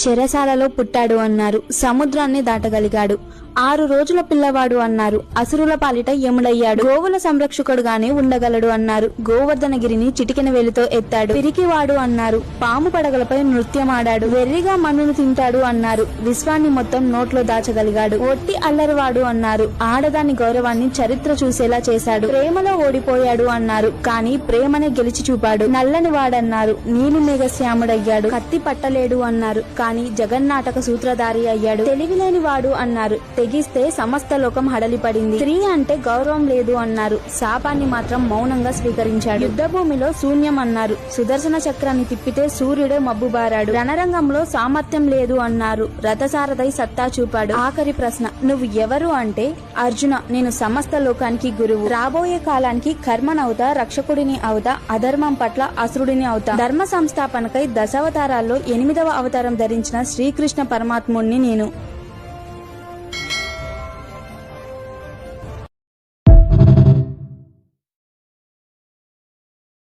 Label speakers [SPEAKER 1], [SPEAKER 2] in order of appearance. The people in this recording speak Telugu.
[SPEAKER 1] చెరసాలలో పుట్టాడు అన్నారు, సముద్రాన్ని దాటగలిగాడు. 6 రోజుల పిల్లవాడు అన్నారు, అసురుల పాలిట యముడయ్యాడు. గోవుల సంరక్షకుడుగానే ఉండగలడు అన్నారు, గోవర్ధనగిరిని చిటికెన వేలితో ఎత్తాడు. పిరికివాడు అన్నారు, పాము పడగలపై నృత్యమాడాడు. వెర్రిగా మన్నును తింటాడు అన్నారు, విశ్వాన్ని మొత్తం నోట్లో దాచగలిగాడు. ఒట్టి అల్లరివాడు అన్నారు, ఆడదాని గౌరవాన్ని చరిత్ర చూసేలా చేశాడు. ప్రేమలో ఓడిపోయాడు అన్నారు, కానీ ప్రేమనే గెలిచి చూపాడు. నల్లని వాడన్నారు, నీలి మేఘశ్యాముడయ్యాడు. కత్తి పట్టలేడు అన్నారు, కానీ జగన్నాటక సూత్రధారి అయ్యాడు. తెలివిలేని వాడు అన్నారు, తెగిస్తే సమస్త లోకం హడలిపడింది. స్త్రీ అంటే గౌరవం లేదు అన్నారు, శాపాన్ని మాత్రం మౌనంగా స్వీకరించాడు. యుద్ధ భూమిలో శూన్యం అన్నారు, సుదర్శన చక్రాన్ని తిప్పితే సూర్యుడే మబ్బుబారాడు. రణరంగంలో సామర్థ్యం లేదు అన్నారు, రథసారథై సత్తా చూపాడు. ఆఖరి ప్రశ్న, నువ్వు ఎవరు అంటే, అర్జున, నేను సమస్త లోకానికి గురువు. రాబోయే కాలానికి కర్మనవుతా, రక్షకుడిని అవుతా, అధర్మం పట్ల అసురుడిని అవుతా. ధర్మ సంస్థాపనకై దశావతారాల్లో 8వ అవతారం ధరించిన శ్రీకృష్ణ పరమాత్ముణ్ణి నేను.